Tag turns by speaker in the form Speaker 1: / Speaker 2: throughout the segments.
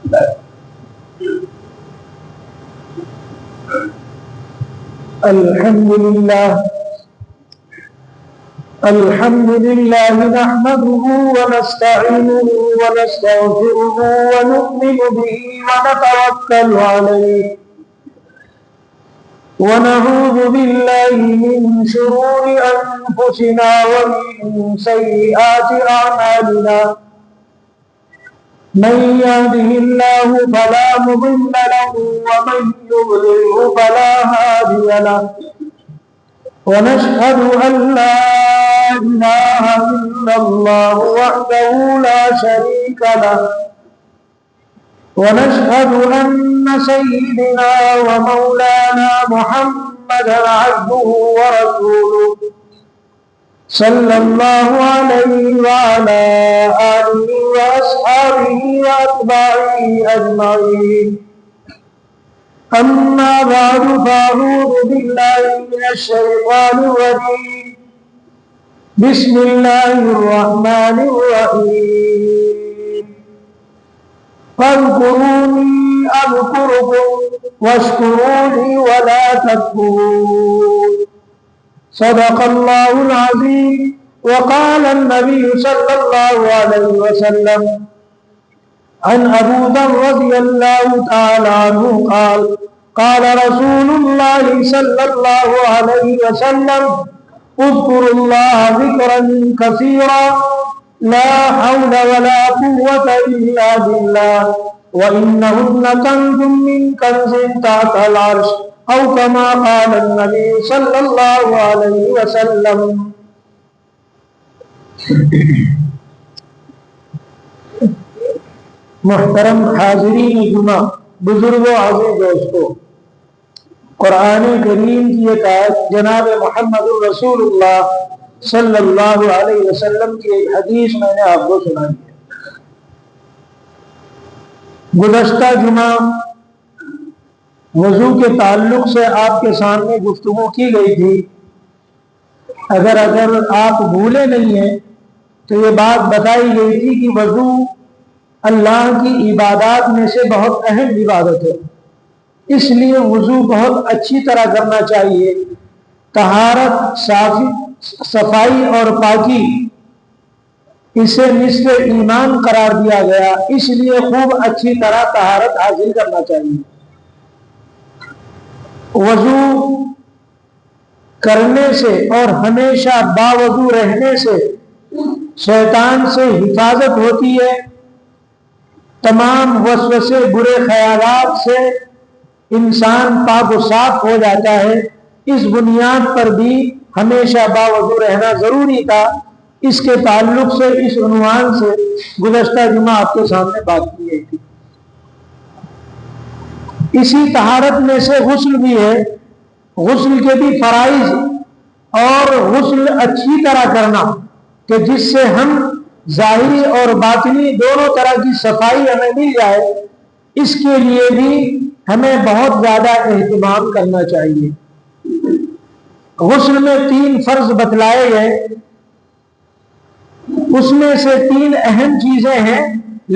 Speaker 1: الحمد لله نحمده ونستعينه ونستغفره ونؤمن به ونتوكل عليه ونعوذ بالله من شرور أنفسنا ومن سيئات أعمالنا من يهده الله فلا مضل له ومن يضلله فلا هادي له ونشهد أن لا إله إلا الله وحده لا شريك له ونشهد أن سيدنا ومولانا محمدا عبده ورسوله صلى الله عليه وعلى آله وأصحابه وأتباعه أجمعين أما بعد فأعوذ بالله من الشيطان الرجيم بسم الله الرحمن الرحيم فاذكروني أذكركم واشكروا لي ولا تكفرون صدق الله العظيم وقال النبي صلى الله عليه وسلم عن أبو ذر رضي الله تعالى عنه قال قال رسول الله صلى الله عليه وسلم اذكروا الله ذكرا كثيرا لا حول ولا قوة إلا بالله وإنهن كنز من كنز تحت العرش أو كما قال النبي صلى الله عليه وسلم. محترم حاضرین جمعہ، بزرگوں، عزیز دوستوں، قرآن کریم کی ایک آیت جناب محمد رسول اللہ صلی اللہ علیہ وسلم کی ایک حدیث میں نے آپ کو سنائی ہے. گزشتہ جمعہ وضو کے تعلق سے آپ کے سامنے گفتگو کی گئی تھی. اگر آپ بھولے نہیں ہیں تو یہ بات بتائی گئی تھی کہ وضو اللہ کی عبادات میں سے بہت اہم عبادت ہے، اس لیے وضو بہت اچھی طرح کرنا چاہیے. طہارت، صفائی اور پاکی اسے نصف ایمان قرار دیا گیا، اس لیے خوب اچھی طرح طہارت حاصل کرنا چاہیے. وضو کرنے سے اور ہمیشہ باوضو رہنے سے شیطان سے حفاظت ہوتی ہے، تمام وسوسے، برے خیالات سے انسان پاک و صاف ہو جاتا ہے. اس بنیاد پر بھی ہمیشہ باوضو رہنا ضروری تھا. اس کے تعلق سے اس عنوان سے گزشتہ جمعہ آپ کے سامنے بات کی گئی تھی. اسی طہارت میں سے غسل بھی ہے. غسل کے بھی فرائض اور غسل اچھی طرح کرنا کہ جس سے ہم ظاہری اور باطنی دونوں طرح کی صفائی ہمیں مل جائے، اس کے لیے بھی ہمیں بہت زیادہ اہتمام کرنا چاہیے. غسل میں 3 فرض بتلائے گئے، اس میں سے 3 اہم چیزیں ہیں،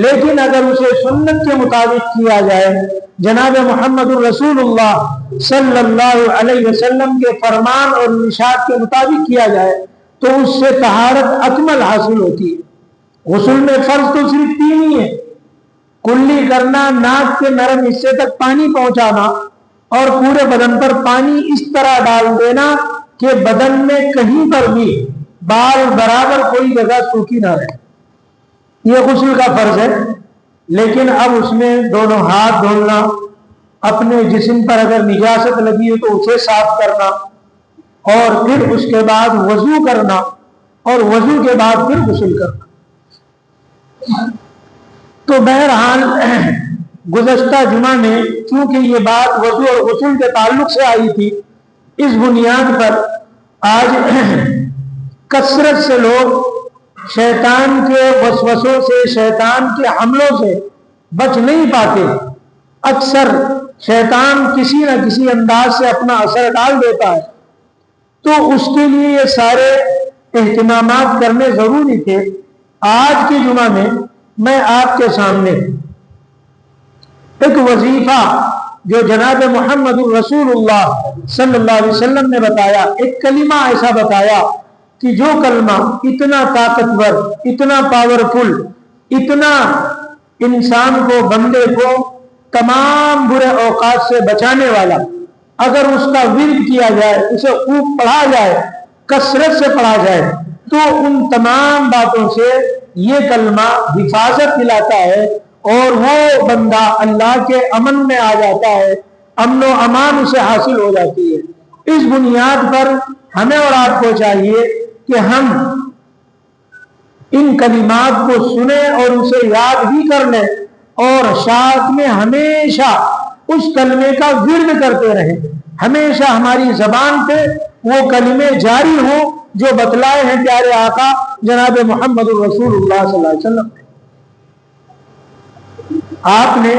Speaker 1: لیکن اگر اسے سنت کے مطابق کیا جائے، جناب محمد رسول اللہ صلی اللہ علیہ وسلم کے فرمان اور ارشاد کے مطابق کیا جائے تو اس سے طہارت اکمل حاصل ہوتی ہے. غسل میں فرض تو صرف 3 ہی ہیں: کلی کرنا، ناک کے نرم حصے تک پانی پہنچانا اور پورے بدن پر پانی اس طرح ڈال دینا کہ بدن میں کہیں پر بھی بال برابر کوئی جگہ سوکھی نہ رہے. یہ غسل کا فرض ہے. لیکن اب اس میں دونوں ہاتھ دھونا، اپنے جسم پر اگر نجاست لگی ہے تو اسے صاف کرنا، اور پھر اس کے بعد وضو کرنا، اور وضو کے بعد پھر غسل کرنا. تو بہرحال گزشتہ جمعہ میں چونکہ یہ بات وضو اور غسل کے تعلق سے آئی تھی، اس بنیاد پر آج کثرت سے لوگ شیطان کے وسوسوں سے، شیطان کے حملوں سے بچ نہیں پاتے. اکثر شیطان کسی نہ کسی انداز سے اپنا اثر ڈال دیتا ہے، تو اس کے لیے یہ سارے اہتمامات کرنے ضروری تھے. آج کے جمعہ میں آپ کے سامنے ایک وظیفہ جو جناب محمد الرسول اللہ صلی اللہ علیہ وسلم نے بتایا، ایک کلمہ ایسا بتایا کہ جو کلمہ اتنا طاقتور، اتنا پاورفل، اتنا انسان کو، بندے کو تمام برے اوقات سے بچانے والا، اگر اس کا ورد کیا جائے، اسے خوب پڑھا جائے، کثرت سے پڑھا جائے، تو ان تمام باتوں سے یہ کلمہ حفاظت دلاتا ہے اور وہ بندہ اللہ کے امن میں آ جاتا ہے، امن و امان اسے حاصل ہو جاتی ہے۔ اس بنیاد پر ہمیں اور آپ کو چاہیے کہ ہم ان کلمات کو سنیں اور اسے یاد بھی کر لیں، اور ساتھ میں ہمیشہ اس کلمے کا ورد کرتے رہیں، ہمیشہ ہماری زبان پہ وہ کلمے جاری ہوں جو بتلائے ہیں پیارے آقا جناب محمد الرسول اللہ صلی اللہ علیہ وسلم۔ آپ نے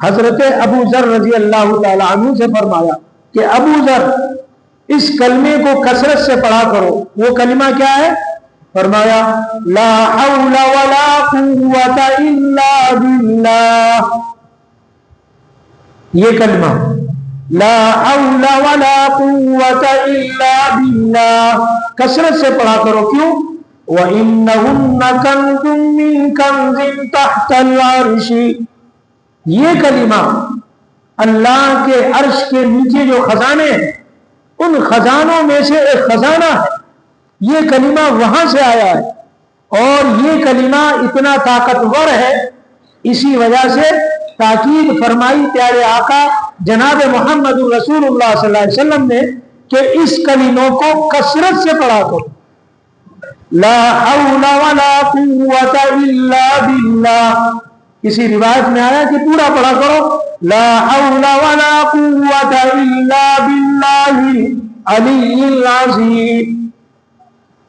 Speaker 1: حضرت ابو ذر رضی اللہ تعالی عنہ سے فرمایا کہ ابو ذر، اس کلمے کو کثرت سے پڑھا کرو۔ وہ کلمہ کیا ہے؟ فرمایا لا حول ولا قوت الا باللہ۔ یہ کلمہ لا حول ولا قوت الا باللہ کثرت سے پڑھا کرو۔ کیوں؟ وَإِنَّهُنَّ كَنْزٌ مِّن كَنْزٍ تَحْتَ الْعَرْشِ، یہ کلمہ اللہ کے عرش کے نیچے جو خزانے ہیں، ان خزانوں میں سے ایک خزانہ ہے، یہ کلمہ وہاں سے آیا ہے، اور یہ کلمہ اتنا طاقتور ہے، اسی وجہ سے تاکید فرمائی پیارے آقا جناب محمد رسول اللہ صلی اللہ علیہ وسلم نے کہ اس کلموں کو کثرت سے پڑھا کرو۔ لا حول ولا قوت الا باللہ، کسی روایت میں آیا کہ پورا پڑھا کرو لا حول ولا قوت الا باللہ العلی العظیم،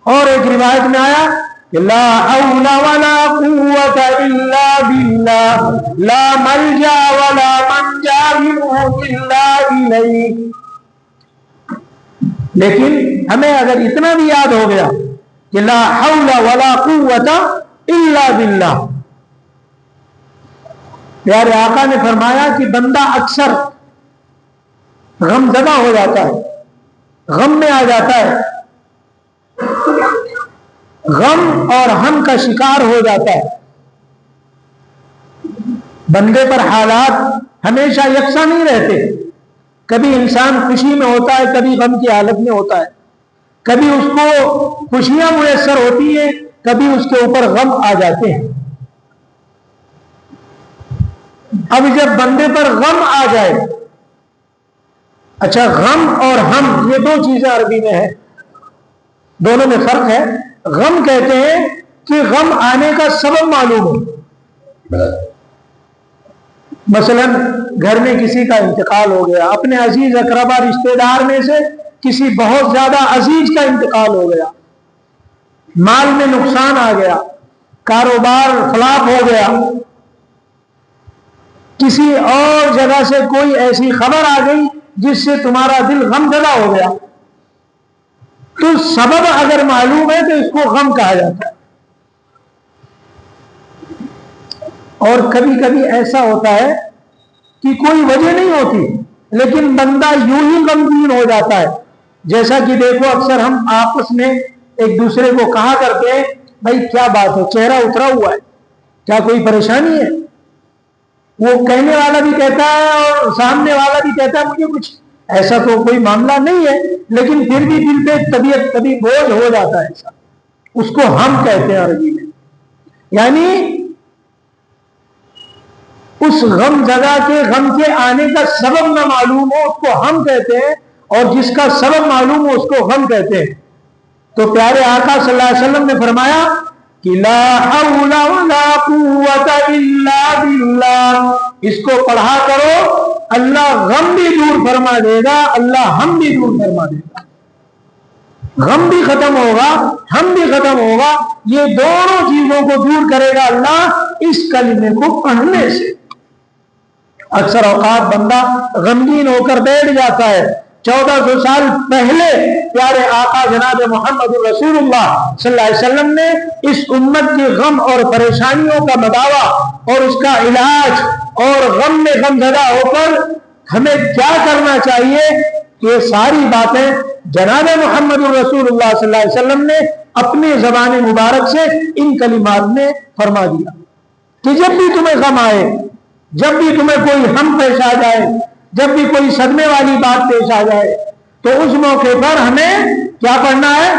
Speaker 1: اور ایک روایت میں آیا کہ لا حول ولا قوت الا باللہ لا ملجا ولا منجا منہ الا الیہ۔ لیکن ہمیں اگر اتنا بھی یاد ہو گیا کہ لا حول ولا قوت الا باللہ، پیارے آقا نے فرمایا کہ بندہ اکثر غم زدہ ہو جاتا ہے، غم میں آ جاتا ہے، غم اور ہم کا شکار ہو جاتا ہے۔ بندے پر حالات ہمیشہ یکساں نہیں رہتے، کبھی انسان خوشی میں ہوتا ہے، کبھی غم کی حالت میں ہوتا ہے، کبھی اس کو خوشیاں میسر ہوتی ہیں، کبھی اس کے اوپر غم آ جاتے ہیں۔ اب جب بندے پر غم آ جائے، اچھا غم اور ہم یہ دو چیزیں عربی میں ہیں، دونوں میں فرق ہے۔ غم کہتے ہیں کہ غم آنے کا سبب معلوم ہو، مثلا گھر میں کسی کا انتقال ہو گیا، اپنے عزیز اقربا رشتہ دار میں سے کسی بہت زیادہ عزیز کا انتقال ہو گیا، مال میں نقصان آ گیا، کاروبار فلاپ ہو گیا، کسی اور جگہ سے کوئی ایسی خبر آ گئی جس سے تمہارا دل غم زدہ ہو گیا، تو سبب اگر معلوم ہے تو اس کو غم کہا جاتا ہے۔ اور کبھی کبھی ایسا ہوتا ہے کہ کوئی وجہ نہیں ہوتی لیکن بندہ یوں ہی غمگین ہو جاتا ہے، جیسا کہ دیکھو اکثر ہم آپس میں ایک دوسرے کو کہا کرتے ہیں بھائی کیا بات ہے، چہرہ اترا ہوا ہے، کیا کوئی پریشانی ہے؟ وہ کہنے والا بھی کہتا ہے اور سامنے والا بھی کہتا ہے مجھے کچھ ایسا تو کوئی معاملہ نہیں ہے، لیکن پھر بھی دل پہ طبیعت کبھی بوجھ ہو جاتا ہے، ایسا اس کو ہم کہتے ہیں عربی میں، یعنی اس غم زدہ کے غم کے آنے کا سبب نہ معلوم ہو اس کو ہم کہتے ہیں، اور جس کا سبب معلوم ہو اس کو غم کہتے ہیں۔ تو پیارے آقا صلی اللہ علیہ وسلم نے فرمایا کہ لا حول ولا قوت الا باللہ، اس کو پڑھا کرو، اللہ غم بھی دور فرما دے گا، اللہ ہم بھی دور فرما دے گا، غم بھی ختم ہوگا، ہم بھی ختم ہوگا، یہ دونوں چیزوں کو دور کرے گا اللہ اس کلمے کو پڑھنے سے۔ اکثر اوقات بندہ غمگین ہو کر بیٹھ جاتا ہے۔ 1400 سال پہلے پیارے آقا جناب محمد رسول اللہ صلی اللہ علیہ وسلم نے اس امت کے غم اور پریشانیوں کا مداوا اور اس کا علاج اور غم میں غمزدہ ہو کر ہمیں کیا کرنا چاہیے، یہ ساری باتیں جناب محمد رسول اللہ صلی اللہ علیہ وسلم نے اپنی زبان مبارک سے ان کلمات میں فرما دیا کہ جب بھی تمہیں غم آئے، جب بھی تمہیں کوئی ہم پیش آ جائے، جب بھی کوئی صدمے والی بات پیش آ جائے، تو اس موقع پر ہمیں کیا پڑھنا ہے؟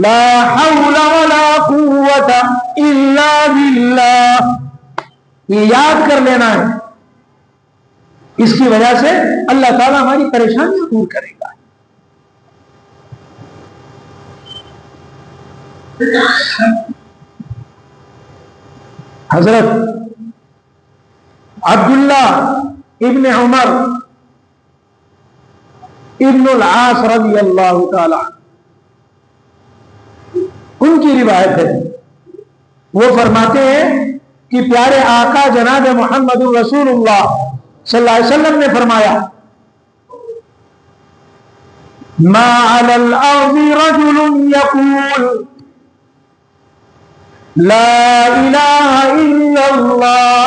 Speaker 1: لا حول ولا قوت الا باللہ، یہ یاد کر لینا ہے۔ اس کی وجہ سے اللہ تعالیٰ ہماری پریشانیاں دور کرے گا۔ حضرت عبداللہ ابن عمر ابن العاص رضی اللہ تعالی ان کی روایت ہے، وہ فرماتے ہیں کہ پیارے آقا جناب محمد رسول اللہ صلی اللہ علیہ وسلم نے فرمایا ما علی الارض رجل یقول لا الہ الا اللہ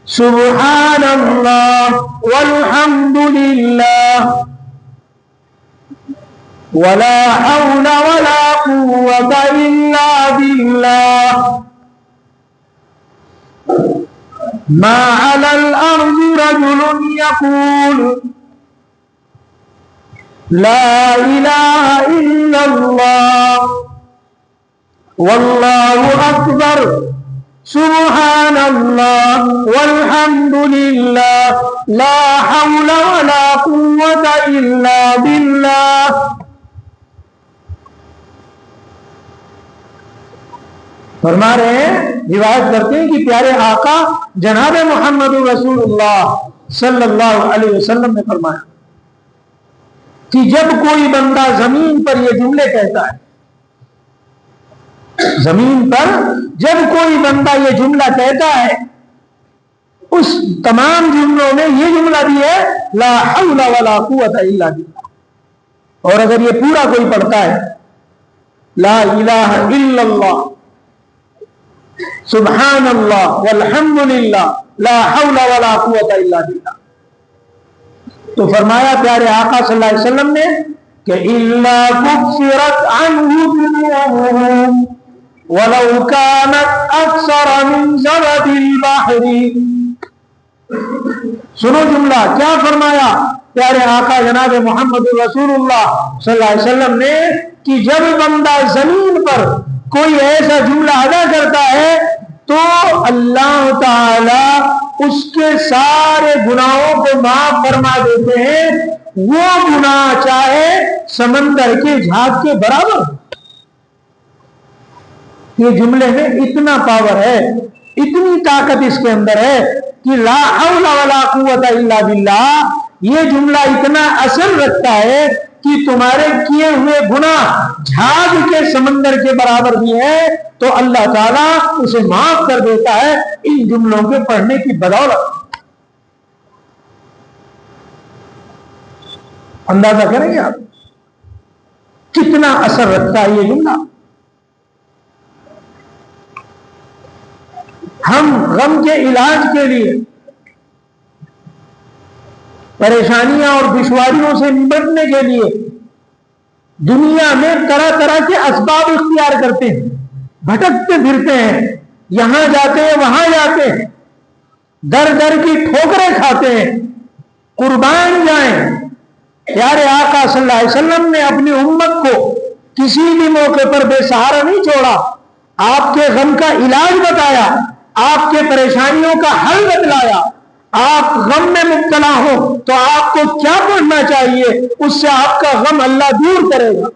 Speaker 1: سبحان اللہ والحمد للہ ولا حول ولا قوة الا باللہ ما على الارض رجل يقول لا اله الا الله والله اکبر سبحان اللہ والحمد للہ لا حول ولا قوة الا باللہ۔ فرما رہے ہیں، روایت کرتے ہیں کہ پیارے آقا جناب محمد رسول اللہ صلی اللہ علیہ وسلم نے فرمایا کہ جب کوئی بندہ زمین پر یہ جملے کہتا ہے، زمین پر جب کوئی بندہ یہ جملہ کہتا ہے، اس تمام جملوں میں یہ جملہ بھی ہے لا حول ولا قوت الا باللہ، اور اگر یہ پورا کوئی پڑھتا ہے لا الہ الا اللہ سبحان اللہ والحمد للہ لا حول ولا قوت الا باللہ، تو فرمایا پیارے آقا صلی اللہ علیہ وسلم نے کہ الا کفرت عنہ ذنوبہ وَلَوْ كَانَتْ أَكْثَرَ مِنْ زَبَدِ الْبَحْرِ۔ سنو جملہ کیا فرمایا پیارے آقا جناب محمد رسول اللہ صلی اللہ علیہ وسلم نے کہ جب بندہ زمین پر کوئی ایسا جملہ ادا کرتا ہے تو اللہ تعالی اس کے سارے گناہوں کو معاف فرما دیتے ہیں، وہ گناہ چاہے سمندر کے جھاگ کے برابر۔ یہ جملے میں اتنا پاور ہے، اتنی طاقت اس کے اندر ہے کہ لا حول ولا قوت الا باللہ، یہ جملہ اتنا اثر رکھتا ہے کہ تمہارے کیے ہوئے گناہ جھاگ کے سمندر کے برابر بھی ہے تو اللہ تعالیٰ اسے معاف کر دیتا ہے ان جملوں کے پڑھنے کی بدولت۔ اندازہ کریں گے آپ کتنا اثر رکھتا ہے یہ جملہ۔ ہم غم کے علاج کے لیے، پریشانیاں اور دشواریوں سے نمٹنے کے لیے دنیا میں طرح طرح کے اسباب اختیار کرتے ہیں، بھٹکتے پھرتے ہیں، یہاں جاتے ہیں وہاں جاتے ہیں، در در کی ٹھوکریں کھاتے ہیں، قربان جائیں۔ پیارے آقا صلی اللہ علیہ وسلم نے اپنی امت کو کسی بھی موقع پر بے سہارا نہیں چھوڑا، آپ کے غم کا علاج بتایا، آپ کے پریشانیوں کا حل بتلایا۔ آپ غم میں مبتلا ہو تو آپ کو کیا پڑھنا چاہیے، اس سے آپ کا غم اللہ دور کرے گا،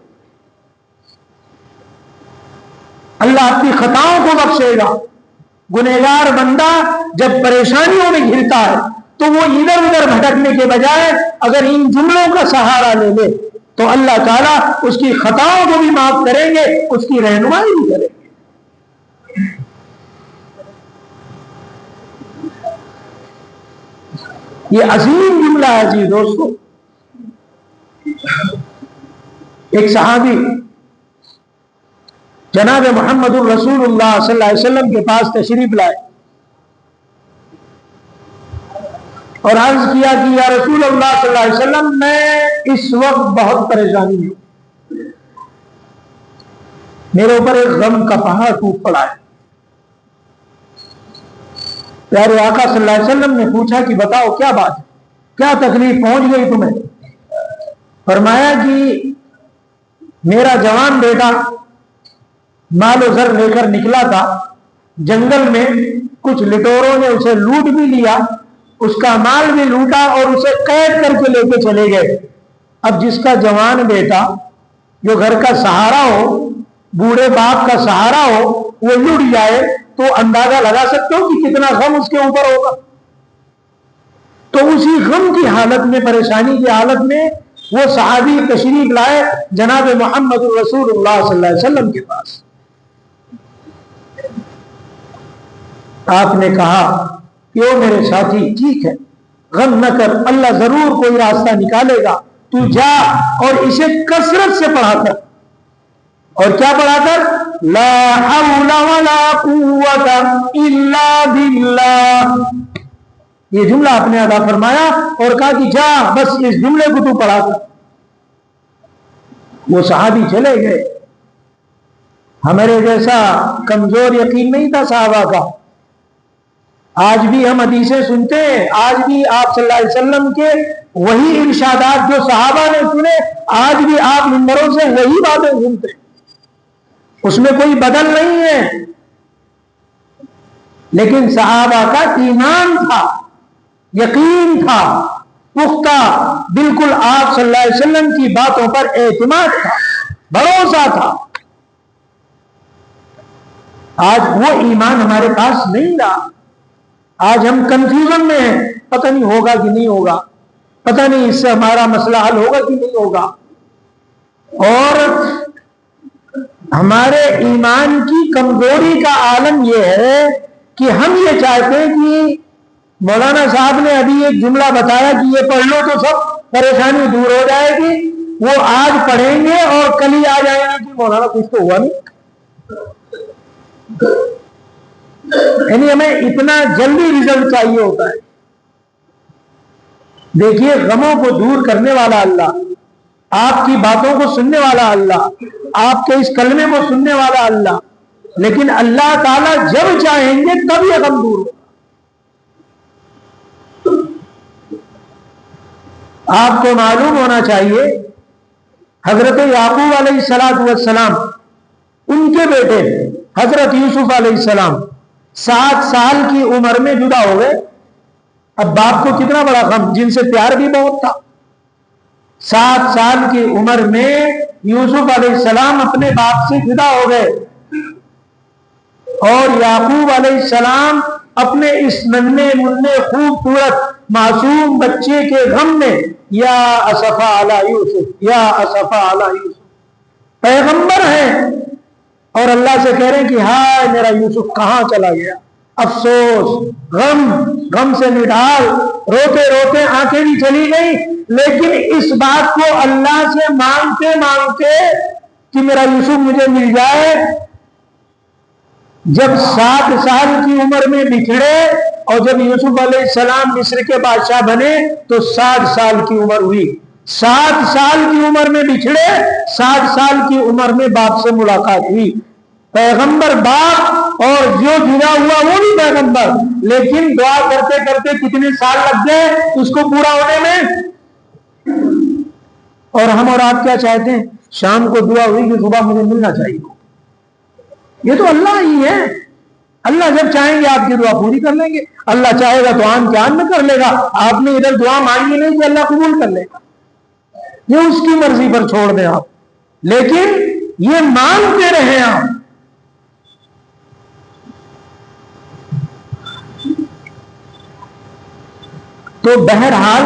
Speaker 1: اللہ آپ کی خطاؤں کو بخشے گا۔ گنہگار بندہ جب پریشانیوں میں گھرتا ہے تو وہ ادھر ادھر بھٹکنے کے بجائے اگر ان جملوں کا سہارا لے لے تو اللہ تعالیٰ اس کی خطاؤں کو بھی معاف کریں گے، اس کی رہنمائی بھی کریں گے۔ یہ عظیم جملہ ہے جی دوستو۔ ایک صحابی جناب محمد الرسول اللہ صلی اللہ علیہ وسلم کے پاس تشریف لائے اور عرض کیا کہ یا رسول اللہ صلی اللہ علیہ وسلم میں اس وقت بہت پریشانی ہوں، میرے اوپر ایک غم کا پہاڑ ٹوٹ پڑا ہے۔ پیارے آقا صلی اللہ علیہ وسلم نے پوچھا کہ بتاؤ کیا بات ہے، کیا تکلیف پہنچ گئی تمہیں؟ فرمایا کہ میرا جوان بیٹا مال و زر لے کر نکلا تھا، جنگل میں کچھ لٹوروں نے اسے لوٹ بھی لیا، اس کا مال بھی لوٹا اور اسے قید کر کے لے کے چلے گئے۔ اب جس کا جوان بیٹا جو گھر کا سہارا ہو، بوڑھے باپ کا سہارا ہو، وہ لٹ جائے تو اندازہ لگا سکتے ہو کہ کتنا غم اس کے اوپر ہوگا۔ تو اسی غم کی حالت میں، پریشانی کی حالت میں وہ صحابی تشریف لائے جناب محمد رسول اللہ صلی اللہ علیہ وسلم کے پاس۔ آپ نے کہا کہ او میرے ساتھی، ٹھیک ہے غم نہ کر، اللہ ضرور کوئی راستہ نکالے گا، تو جا اور اسے کثرت سے پڑھا کر۔ اور کیا پڑھا کر؟ لا حول ولا قوت الا باللہ، یہ جملہ آپ نے ادا فرمایا اور کہا کہ جا بس اس جملے کو تو پڑھا کر۔ وہ صحابی چلے گئے۔ ہمارے جیسا کمزور یقین نہیں تھا صحابہ کا۔ آج بھی ہم حدیثیں سنتے ہیں، آج بھی آپ صلی اللہ علیہ وسلم کے وہی ارشادات جو صحابہ نے سنے، آج بھی آپ منبروں سے وہی باتیں سنتے ہیں، اس میں کوئی بدل نہیں ہے۔ لیکن صحابہ کا ایمان تھا، یقین تھا، پختہ، بالکل آپ صلی اللہ علیہ وسلم کی باتوں پر اعتماد تھا، بھروسہ تھا۔ آج وہ ایمان ہمارے پاس نہیں رہا۔ آج ہم کنفیوژن میں ہیں، پتہ نہیں ہوگا کہ نہیں ہوگا، پتہ نہیں اس سے ہمارا مسئلہ حل ہوگا کہ نہیں ہوگا۔ اور ہمارے ایمان کی کمزوری کا عالم یہ ہے کہ ہم یہ چاہتے ہیں کہ مولانا صاحب نے ابھی ایک جملہ بتایا کہ یہ پڑھ لو تو سب پریشانی دور ہو جائے گی، وہ آج پڑھیں گے اور کل ہی آ جائیں گے کہ مولانا کچھ تو ہوا نہیں۔ یعنی ہمیں اتنا جلدی رزلٹ چاہیے ہوتا ہے۔ دیکھیے غموں کو دور کرنے والا اللہ، آپ کی باتوں کو سننے والا اللہ، آپ کے اس کلمے کو سننے والا اللہ، لیکن اللہ تعالیٰ جب چاہیں گے تب یہ غم دور ہوگا۔ آپ کو معلوم ہونا چاہیے حضرت یعقوب علیہ السلام، ان کے بیٹے حضرت یوسف علیہ السلام 7 سال کی عمر میں جدا ہو گئے۔ اب باپ کو کتنا بڑا غم، جن سے پیار بھی بہت تھا۔ 7 سال کی عمر میں یوسف علیہ السلام اپنے باپ سے جدا ہو گئے، اور یعقوب علیہ السلام اپنے اس ننھے منھے خوبصورت معصوم بچے کے غم میں یا اسفا علی یوسف، یا اسفا علی یوسف، پیغمبر ہیں اور اللہ سے کہہ رہے ہیں کہ ہائے میرا یوسف کہاں چلا گیا، افسوس، غم سے نڈال، روتے روتے آنکھیں بھی چلی گئی، لیکن اس بات کو اللہ سے مانگتے مانگتے کہ میرا یوسف مجھے مل جائے، جب 7 سال کی عمر میں بچھڑے اور جب یوسف علیہ السلام مصر کے بادشاہ بنے تو 60 سال کی عمر ہوئی۔ 7 سال کی عمر میں بچھڑے، 7 سال کی عمر میں باپ سے ملاقات ہوئی۔ پیغمبر باپ اور جو جدا ہوا وہ بھی پیغمبر، لیکن دعا کرتے کرتے کتنے سال لگ گئے اس کو پورا ہونے میں۔ اور ہم اور آپ کیا چاہتے ہیں؟ شام کو دعا ہوئی کہ صبح مجھے ملنا چاہیے۔ یہ تو اللہ ہی ہے، اللہ جب چاہیں گے آپ کی دعا پوری کر لیں گے، اللہ چاہے گا تو آن کے آن میں کر لے گا۔ آپ نے ادھر دعا مانگی نہیں کہ اللہ قبول کر لے گا، یہ اس کی مرضی پر چھوڑ دیں آپ، لیکن یہ مانگتے رہیں آپ۔ تو بہرحال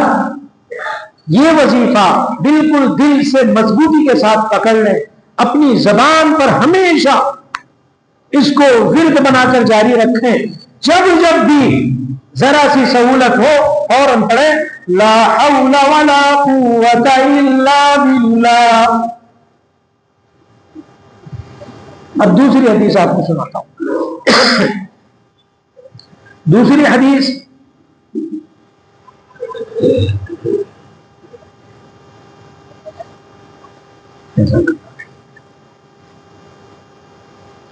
Speaker 1: یہ وظیفہ بالکل دل سے مضبوطی کے ساتھ پکڑ لیں، اپنی زبان پر ہمیشہ اس کو ورد بنا کر جاری رکھیں، جب جب بھی ذرا سی سہولت ہو فوراً پڑھیں لا حول ولا قوت الا باللہ۔ اب دوسری حدیث آپ کو سناتا ہوں۔ دوسری حدیث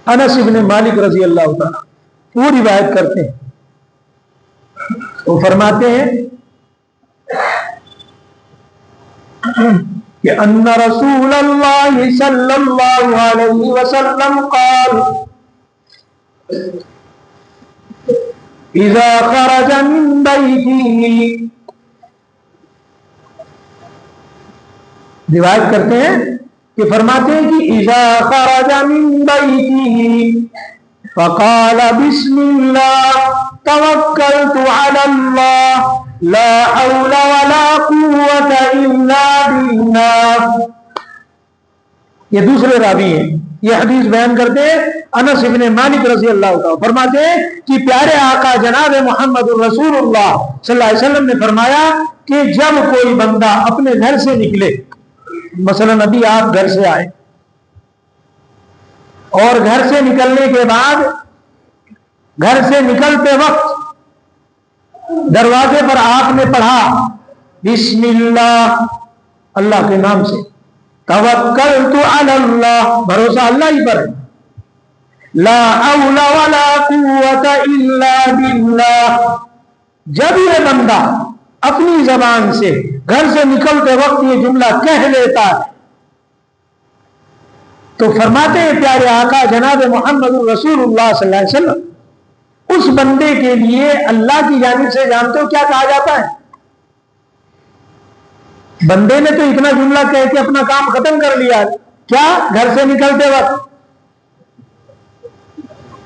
Speaker 1: انس بن مالک رضی اللہ تعالیٰ وہ روایت کرتے ہیں، وہ فرماتے ہیں کہ ان رسول اللہ صلی اللہ علیہ وسلم قال اذا خرج من بیتہ، روایت کرتے ہیں کہ فرماتے ہیں کہ اذا خرج من بیتہ فقال بسم اللہ توکلت علی اللہ لا حول ولا قوة الا باللہ۔ یہ دوسرے راوی ہیں، یہ حدیث بیان کرتے ہیں انس بن مالک رضی اللہ عنہ، فرماتے ہیں کہ پیارے آقا جناب محمد رسول اللہ صلی اللہ علیہ وسلم نے فرمایا کہ جب کوئی بندہ اپنے گھر سے نکلے، مثلا ابھی آپ گھر سے آئے اور گھر سے نکلنے کے بعد گھر سے نکلتے وقت دروازے پر آپ نے پڑھا بسم اللہ، اللہ کے نام سے، توکلت علی اللہ، بھروسہ اللہ ہی پر ہے، لا حول ولا قوت الا باللہ۔ جب یہ بندہ اپنی زبان سے گھر سے نکلتے وقت یہ جملہ کہہ لیتا ہے تو فرماتے ہیں پیارے آقا جناب محمد رسول اللہ صلی اللہ علیہ وسلم اس بندے کے لیے اللہ کی جانب سے جانتے ہو کیا کہا جاتا ہے؟ بندے نے تو اتنا جملہ کہہ کے اپنا کام ختم کر لیا، کیا؟ گھر سے نکلتے وقت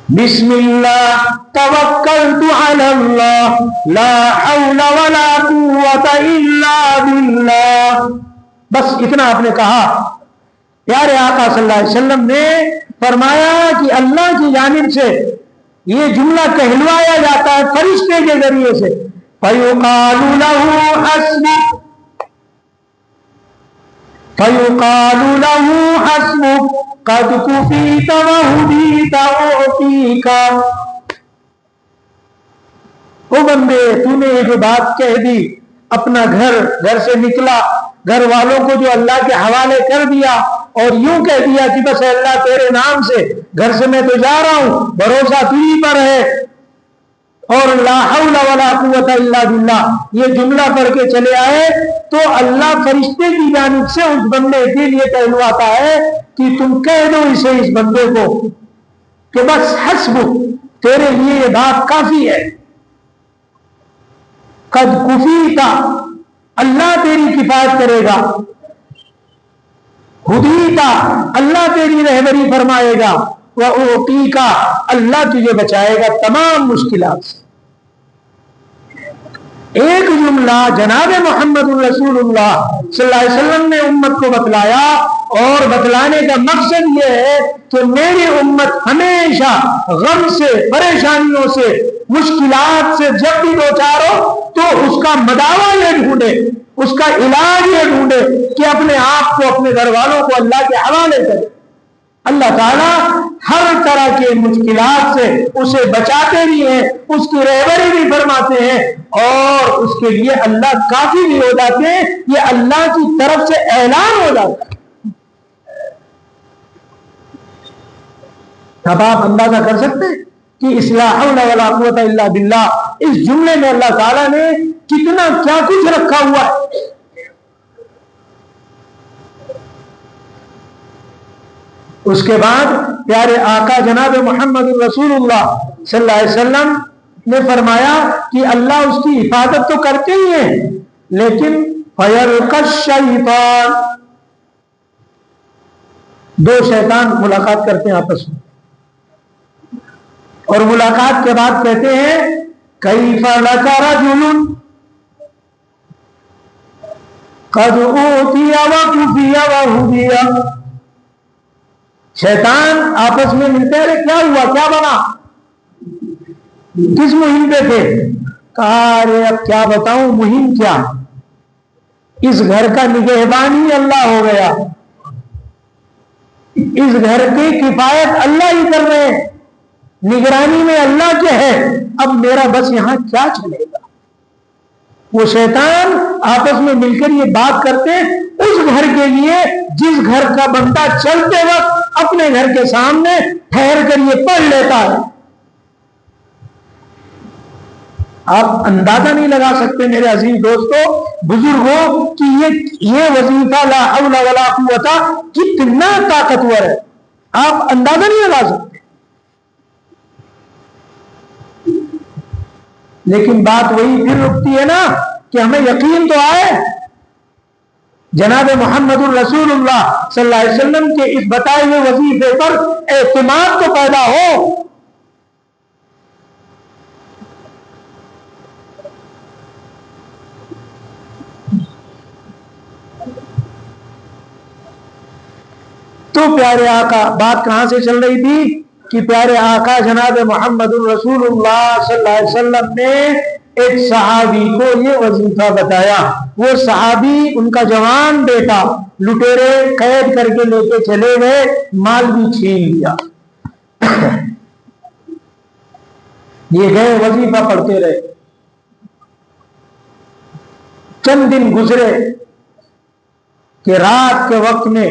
Speaker 1: بسم اللہ توکلت علی اللہ لا حول ولا قوت الا باللہ، بس اتنا آپ نے کہا۔ پیارے آقا صلی اللہ علیہ وسلم نے فرمایا کہ اللہ کی جانب سے یہ جملہ کہلوایا جاتا ہے فرشتے کے ذریعے سے، فَيُقَالُ لَهُ حَسْبُكَ فَيُقَالُ لَهُ حَسْبُكَ قَدْ كُفِيتَ وَهُدِيتَ أُعْطِيكَ۔ او بندے، تو نے یہ جو بات کہہ دی، اپنا گھر سے نکلا، گھر والوں کو جو اللہ کے حوالے کر دیا اور یوں کہہ دیا کہ بس اللہ تیرے نام سے گھر سے میں تو جا رہا ہوں، بھروسہ تجھی پر ہے، اور لا حول ولا قوت الا باللہ یہ جملہ پڑھ کے چلے آئے تو اللہ فرشتے کی جانب سے اس بندے کے لیے کہلواتا ہے کہ تم کہہ دو اسے، اس بندے کو، کہ بس حسبک، تیرے لیے یہ بات کافی ہے، قد کفیتا، اللہ تیری کفایت کرے گا، ہدیتا، اللہ تیری رہبری فرمائے گا، وَأُعْطِيكَ، اللہ تجھے بچائے گا تمام مشکلات سے۔ ایک جملہ جناب محمد رسول اللہ صلی اللہ علیہ وسلم نے امت کو بتلایا، اور بتلانے کا مقصد یہ ہے کہ میری امت ہمیشہ غم سے، پریشانیوں سے، مشکلات سے جب بھی دوچار ہو تو اس کا مداوا یہ ڈھونڈے، اس کا علاج یہ ڈھونڈے کہ اپنے آپ کو، اپنے گھر والوں کو اللہ کے حوالے کرے۔ اللہ تعالیٰ ہر طرح کے مشکلات سے اسے بچاتے بھی ہیں، اس کی رہبری بھی فرماتے ہیں، اور اس کے لیے اللہ کافی بھی ہو جاتے ہیں، یہ اللہ کی طرف سے اعلان ہو جاتا ہے۔ اب آپ اندازہ کر سکتے ہیں کہ اصلاح ولا قوت الا باللہ اس جملے میں اللہ تعالیٰ نے کتنا کیا کچھ رکھا ہوا ہے۔ اس کے بعد پیارے آقا جناب محمد رسول اللہ صلی اللہ علیہ وسلم نے فرمایا کہ اللہ اس کی حفاظت تو کرتے ہی ہیں، لیکن فَيَلْقَى الشَّيْطَانُ، دو شیطان ملاقات کرتے ہیں آپس میں، اور ملاقات کے بعد کہتے ہیں کیف لک رجل قد اوتی وکفی وہدی۔ شیطان آپس میں ملتے ہیں، کیا ہوا، کیا بنا، کس مہم پہ تھے؟ کہا ارے اب کیا بتاؤں مہم کیا، اس گھر کا نگہبان ہی اللہ ہو گیا، اس گھر کی کفایت اللہ ہی کر رہے ہیں، نگرانی میں اللہ کے ہے، اب میرا بس یہاں کیا چلے گا۔ وہ شیطان آپس میں مل کر یہ بات کرتے اس گھر کے لیے جس گھر کا بندہ چلتے وقت اپنے گھر کے سامنے ٹھہر کر یہ پڑھ لیتا ہے. آپ اندازہ نہیں لگا سکتے میرے عزیز دوستو بزرگوں کہ یہ وظیفہ لا حول ولا قوت کتنا طاقتور ہے. آپ اندازہ نہیں لگا سکتے. لیکن بات وہی پھر رکتی ہے نا کہ ہمیں یقین تو آئے جناب محمد الرسول اللہ صلی اللہ علیہ وسلم کے اس بتائے ہوئے وظیفے پر اعتماد تو پیدا ہو. تو پیارے آقا بات کہاں سے چل رہی تھی کہ پیارے آقا جناب محمد الرسول اللہ صلی اللہ علیہ وسلم نے ایک صحابی کو یہ وظیفہ بتایا. وہ صحابی ان کا جوان بیٹا لٹیرے قید کر کے لے کے چلے گئے, مال بھی چھین لیا. یہ گئے وظیفہ پڑھتے رہے. چند دن گزرے کہ رات کے وقت میں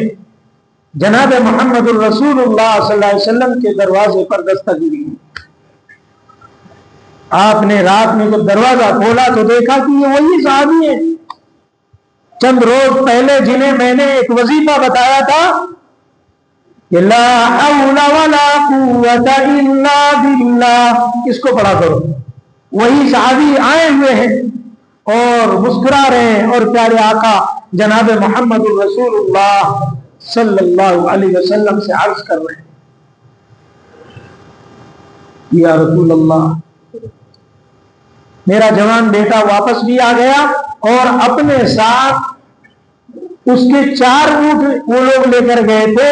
Speaker 1: جناب محمد الرسول اللہ صلی اللہ علیہ وسلم کے دروازے پر دستک دی. آپ نے رات میں جب دروازہ کھولا تو دیکھا کہ یہ وہی صحابی ہیں چند روز پہلے جنہیں میں نے ایک وظیفہ بتایا تھا کہ لا حول ولا قوت الا باللہ, اس کو پڑھا کرو. وہی صحابی آئے ہوئے ہیں اور مسکرا رہے ہیں اور پیارے آقا جناب محمد الرسول اللہ صلی اللہ علیہ وسلم سے عرض کر رہے ہیں یا رسول اللہ میرا جوان بیٹا واپس بھی آ گیا اور اپنے ساتھ اس کے 4 اونٹ وہ لوگ لے کر گئے تھے,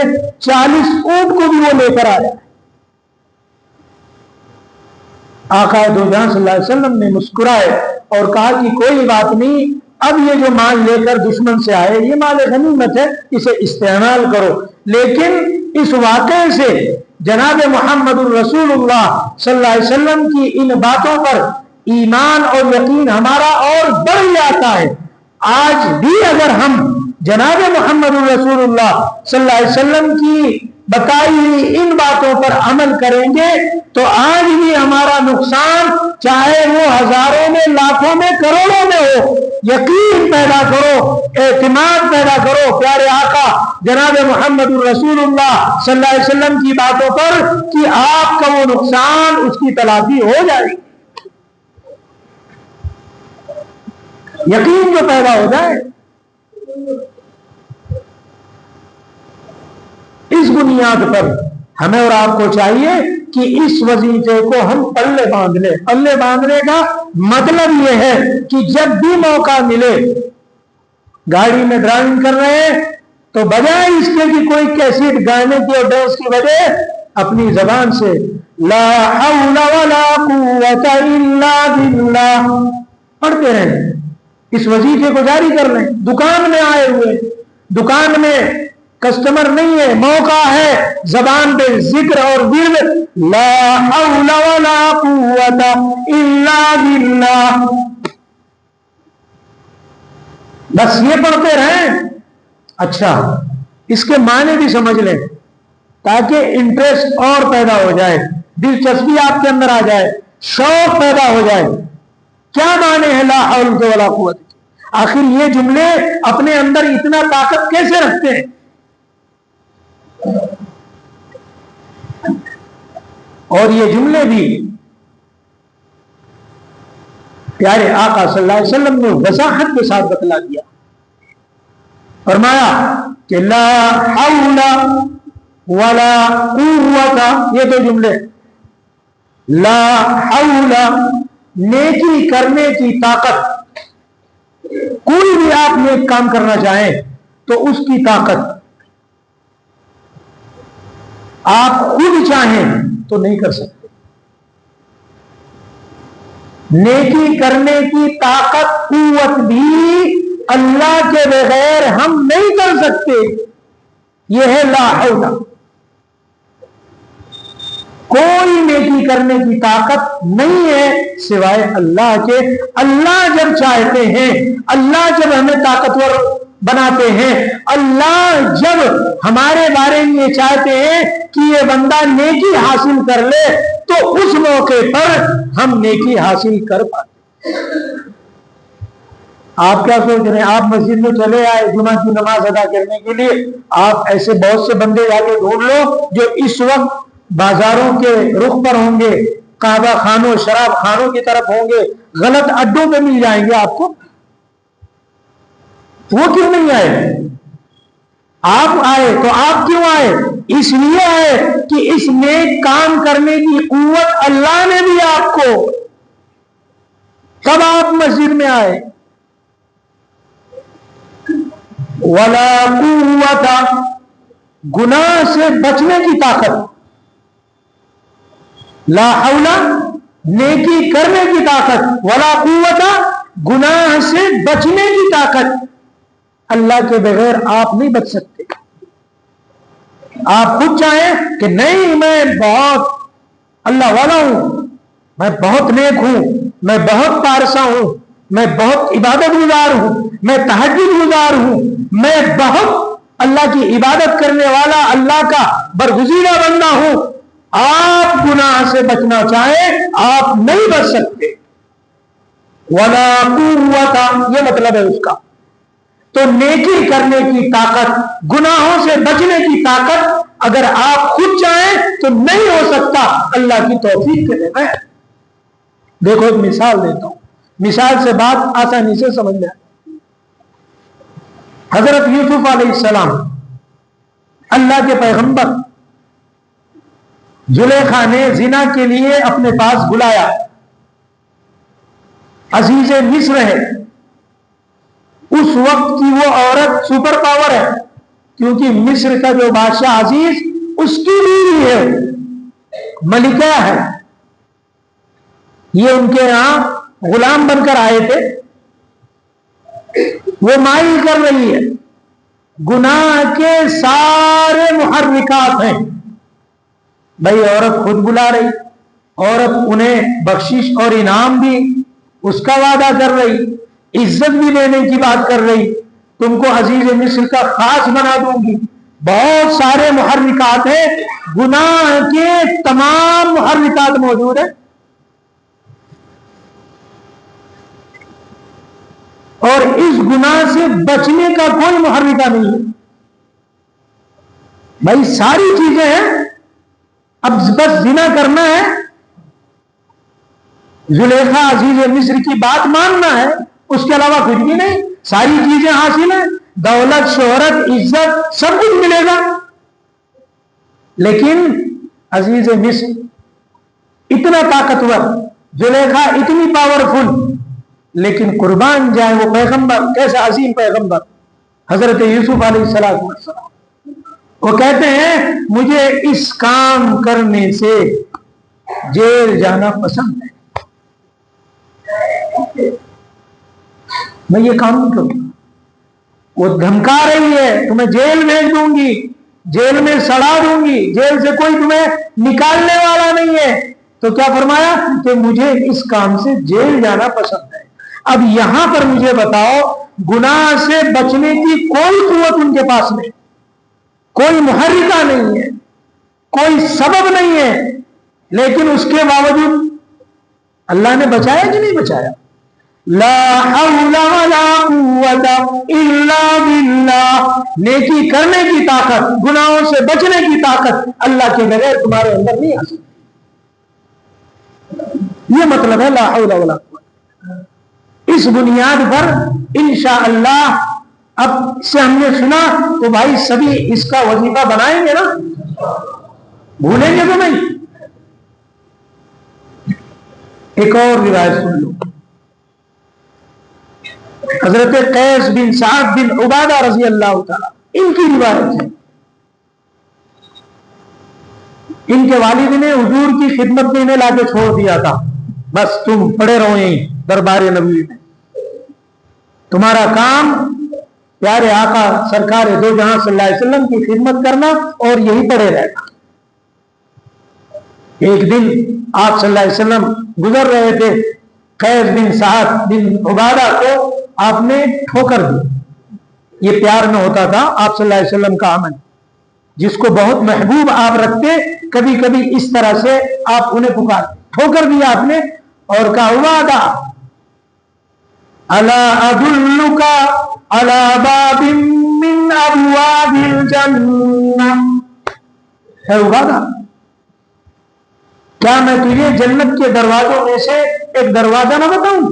Speaker 1: 40 اونٹ کو بھی وہ لے کر آیا. آقا دو جہاں صلی اللہ علیہ وسلم نے مسکرائے اور کہا کہ کوئی بات نہیں, اب یہ جو مال لے کر دشمن سے آئے یہ مال غنیمت ہے, اسے استعمال کرو. لیکن اس واقعے سے جناب محمد الرسول اللہ صلی اللہ علیہ وسلم کی ان باتوں پر ایمان اور یقین ہمارا اور بڑھ جاتا ہے. آج بھی اگر ہم جناب محمد الرسول اللہ صلی اللہ علیہ وسلم کی بتائی ہوئی ان باتوں پر عمل کریں گے تو آج بھی ہمارا نقصان چاہے وہ ہزاروں میں لاکھوں میں کروڑوں میں ہو. یقین پیدا کرو, اعتماد پیدا کرو پیارے آقا جناب محمد الرسول اللہ صلی اللہ علیہ وسلم کی باتوں پر کہ آپ کا وہ نقصان اس کی تلافی ہو جائے گی. یقین جو پیدا ہو جائے. اس بنیاد پر ہمیں اور آپ کو چاہیے کہ اس وظیفے کو ہم پلے باندھ لیں. پلے باندھنے کا مطلب یہ ہے کہ جب بھی موقع ملے, گاڑی میں ڈرائیونگ کر رہے ہیں تو بجائے اس کے کہ کوئی کیسٹ گانے کی اور ڈانس کی وجہ اپنی زبان سے لا حول ولا قوت الا باللہ پڑھتے رہیں. اس وظیفے کو جاری کر لیں. دکان میں آئے ہوئے, دکان میں کسٹمر نہیں ہے, موقع ہے, زبان پہ ذکر اور ورد لا حول ولا قوت الا باللہ, بس یہ پڑھتے رہیں. اچھا اس کے معنی بھی سمجھ لیں تاکہ انٹرسٹ اور پیدا ہو جائے, دلچسپی آپ کے اندر آ جائے, شوق پیدا ہو جائے. کیا معنی ہے لا حول ولا قوت؟ آخر یہ جملے اپنے اندر اتنا طاقت کیسے رکھتے ہیں؟ اور یہ جملے بھی پیارے آقا صلی اللہ علیہ وسلم نے وضاحت کے ساتھ بتلا دیا. فرمایا کہ لا حول ولا قوت, یہ دو جملے, لا حول نیکی کرنے کی طاقت, کوئی بھی آپ نیک کام کرنا چاہیں تو اس کی طاقت آپ خود چاہیں تو نہیں کر سکتے. نیکی کرنے کی طاقت قوت بھی اللہ کے بغیر ہم نہیں کر سکتے. یہ ہے لا حول. کوئی نیکی کرنے کی طاقت نہیں ہے سوائے اللہ کے. اللہ جب چاہتے ہیں، اللہ جب ہمیں طاقتور بناتے ہیں، اللہ جب ہمارے بارے میں یہ چاہتے ہیں کہ یہ بندہ نیکی حاصل کر لے تو اس موقع پر ہم نیکی حاصل کر پاتے. آپ کیا سوچ رہے ہیں؟ آپ مسجد میں چلے آئے جمعہ کی نماز ادا کرنے کے لیے، آپ ایسے بہت سے بندے جا کے ڈھونڈ لو جو اس وقت بازاروں کے رخ پر ہوں گے، کعبہ خانوں شراب خانوں کی طرف ہوں گے، غلط اڈوں پہ مل جائیں گے آپ کو. وہ کیوں نہیں آئے؟ آپ آئے تو آپ کیوں آئے؟ اس لیے آئے کہ اس نیک کام کرنے کی قوت اللہ نے دی آپ کو. تب آپ مسجد میں آئے. ولا قوت، گناہ سے بچنے کی طاقت. لا حول، نیکی کرنے کی طاقت. ولا قوت، گناہ سے بچنے کی طاقت. اللہ کے بغیر آپ نہیں بچ سکتے. آپ خود چاہیں کہ نہیں میں بہت اللہ والا ہوں، میں بہت نیک ہوں، میں بہت پارسا ہوں، میں بہت عبادت گزار ہوں، میں تہجد گزار ہوں، میں بہت اللہ کی عبادت کرنے والا اللہ کا برگزیدہ بندہ ہوں. آپ گناہ سے بچنا چاہیں آپ نہیں بچ سکتے. ولا قوت، یہ مطلب ہے اس کا. تو نیکی کرنے کی طاقت، گناہوں سے بچنے کی طاقت اگر آپ خود چاہیں تو نہیں ہو سکتا اللہ کی توفیق کے بغیر. دیکھو ایک مثال دیتا ہوں، مثال سے بات آسانی سے سمجھ جائے. حضرت یوسف علیہ السلام اللہ کے پیغمبر، زلیخا نے زنا کے لیے اپنے پاس بلایا. عزیز مصر ہے، اس وقت کی وہ عورت سپر پاور ہے، کیونکہ مصر کا جو بادشاہ عزیز اس کی بیوی ہے، ملکہ ہے. یہ ان کے یہاں غلام بن کر آئے تھے. وہ مائل کر رہی ہے. گناہ کے سارے محرکات ہیں. بھائی عورت خود بلا رہی، عورت انہیں بخشش اور انعام بھی اس کا وعدہ کر رہی، عزت بھی دینے کی بات کر رہی، تم کو عزیز مصر کا خاص بنا دوں گی. بہت سارے محرکات ہیں، گناہ کے تمام محرکات موجود ہیں. اور اس گناہ سے بچنے کا کوئی محرکہ نہیں ہے. بھائی ساری چیزیں ہیں، اب بس زنا کرنا ہے، زلیخا عزیز مصر کی بات ماننا ہے، اس کے علاوہ کچھ بھی نہیں. ساری چیزیں حاصل ہیں، دولت شہرت عزت سب کچھ ملے گا. لیکن عزیز مصر اتنا طاقتور، زلیخا اتنی پاورفل، لیکن قربان جائے وہ پیغمبر، کیسا عظیم پیغمبر حضرت یوسف علیہ السلام. وہ کہتے ہیں مجھے اس کام کرنے سے جیل جانا پسند ہے، میں یہ کام نہیں کروں. وہ دھمکا رہی ہے تمہیں جیل بھیج دوں گی، جیل میں سڑا دوں گی، جیل سے کوئی تمہیں نکالنے والا نہیں ہے. تو کیا فرمایا کہ مجھے اس کام سے جیل جانا پسند ہے. اب یہاں پر مجھے بتاؤ، گناہ سے بچنے کی کوئی قوت ان کے پاس نہیں، کوئی محرکہ نہیں ہے، کوئی سبب نہیں ہے، لیکن اس کے باوجود اللہ نے بچایا کہ نہیں بچایا؟ لا حول ولا قوت الا باللہ. نیکی کرنے کی طاقت، گناہوں سے بچنے کی طاقت اللہ کے بغیر تمہارے اندر نہیں آ سکتی. یہ مطلب ہے لا حول ولا قوت. اس بنیاد پر انشاءاللہ اب سے ہم نے سنا تو بھائی سبھی اس کا وظیفہ بنائیں گے نا، بھولیں گے تو نہیں. ایک اور روایت سن لو، حضرت قیس بن سعد بن عبادہ رضی اللہ تعالی ان کی روایت ہے. ان کے والد نے حضور کی خدمت میں انہیں لا کے چھوڑ دیا تھا، بس تم پڑے رہو یہیں دربار نبوی میں، تمہارا کام پیارے آقا سرکار دو جہاں صلی اللہ علیہ وسلم کی خدمت کرنا اور یہی پڑے رہنا. ایک دن آپ صلی اللہ علیہ وسلم گزر رہے تھے، قیس بن سعد بن عبادہ کو آپ نے ٹھوکر دی۔ یہ پیار میں ہوتا تھا آپ صلی اللہ علیہ وسلم کا عمل، جس کو بہت محبوب آپ رکھتے، کبھی کبھی اس طرح سے آپ انہیں پکارتے، ٹھوکر دیا آپ نے اور کہا عبادہ الا ادلک علی باب من ابواب الجنہ، ہے عبادہ کیا میں تجھے جنت کے دروازوں میں سے ایک دروازہ نہ بتاؤں؟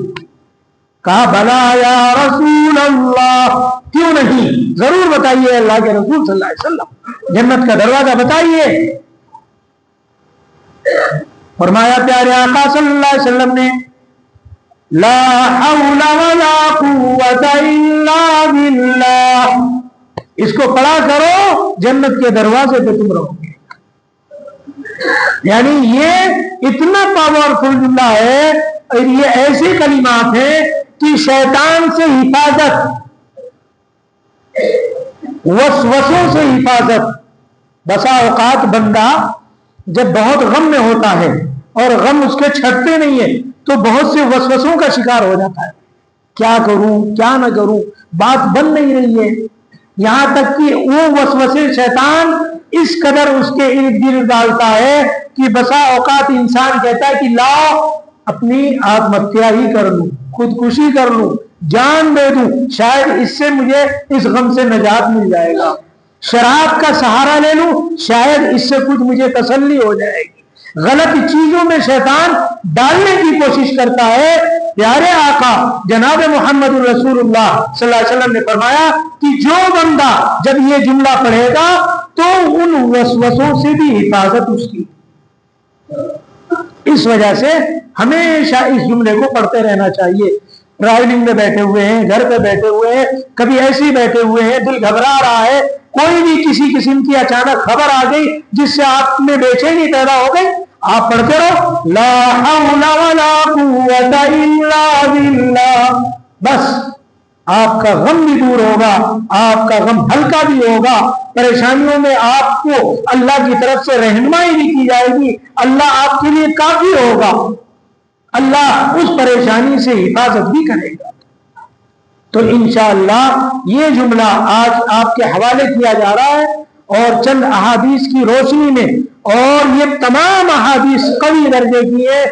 Speaker 1: کہا بلا یا رسول اللہ، کیوں نہیں، ضرور بتائیے اللہ کے رسول صلی اللہ علیہ وسلم، جنت کا دروازہ بتائیے۔ فرمایا پیارے آقا صلی اللہ علیہ وسلم نے لا حول ولا قوت الا باللہ، اس کو پڑھا کرو، جنت کے دروازے پہ تم رہو گے۔ یعنی یہ اتنا پاورفل جملہ ہے، اور یہ ایسے کلمات ہیں کہ شیطان سے حفاظت، وسوسوں سے حفاظت۔ بسا اوقات بندہ جب بہت غم میں ہوتا ہے اور غم اس کے چھٹتے نہیں ہے تو بہت سے وسوسوں کا شکار ہو جاتا ہے، کیا کروں کیا نہ کروں، بات بن نہیں رہی ہے، یہاں تک کہ وہ وسوسے شیطان اس قدر اس کے ارد گرد ڈالتا ہے کہ بسا اوقات انسان کہتا ہے کہ لاؤ اپنی آتم ہتیا ہی کر لوں، خودکشی کر لوں، جان دے دوں، شاید اس سے مجھے اس غم سے نجات مل جائے گا، شراب کا سہارا لے لوں، شاید اس سے کچھ مجھے تسلی ہو جائے گی۔ غلط چیزوں میں شیطان ڈالنے کی کوشش کرتا ہے۔ پیارے آقا جناب محمد رسول اللہ صلی اللہ علیہ وسلم نے فرمایا کہ جو بندہ جب یہ جملہ پڑھے گا تو ان وسوسوں سے بھی حفاظت اس کی۔ اس وجہ سے ہمیشہ اس جملے کو پڑھتے رہنا چاہیے۔ ٹریولنگ میں بیٹھے ہوئے ہیں، گھر پہ بیٹھے ہوئے ہیں، کبھی ایسے ہی بیٹھے ہوئے ہیں، دل گھبرا رہا ہے، کوئی بھی کسی قسم کی اچانک خبر آ گئی جس سے آپ میں بے چینی پیدا ہو گئی، آپ پڑھتے رہو لا حول ولا قوت الا باللہ، بس آپ کا غم بھی دور ہوگا، آپ کا غم ہلکا بھی ہوگا، پریشانیوں میں آپ کو اللہ کی طرف سے رہنمائی بھی کی جائے گی، اللہ آپ کے لیے کافی ہوگا، اللہ اس پریشانی سے حفاظت بھی کرے گا۔ تو انشاءاللہ یہ جملہ آج آپ کے حوالے کیا جا رہا ہے، اور چند احادیث کی روشنی میں، اور یہ تمام احادیث قوی درجے کی ہیں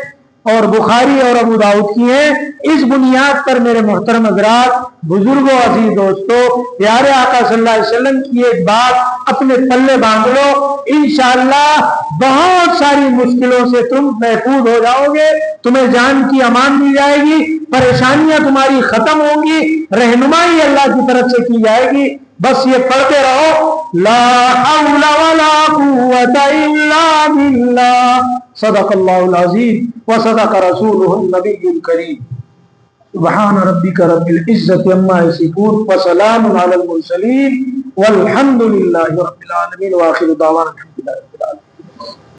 Speaker 1: اور بخاری اور ابو داؤد کی ہیں۔ اس بنیاد پر میرے محترم حضرات، بزرگوں، عزیز دوستو، پیارے آقا صلی اللہ علیہ وسلم کی ایک بات اپنے پلے باندھ لو، انشاءاللہ بہت ساری مشکلوں سے تم محفوظ ہو جاؤ گے، تمہیں جان کی امان دی جائے گی، پریشانیاں تمہاری ختم ہوں گی، رہنمائی اللہ کی طرف سے کی جائے گی۔ بس یہ پڑھتے رہو لا حول ولا قوت الا باللہ، صدق اللہ العظیم وصدق رسولہ النبی الکریم۔ سبحان ربک رب العزت عما یصفون وسلام علی المرسلین والحمد للہ رب العالمین، وآخر دعوانا الحمد للہ رب العالمین۔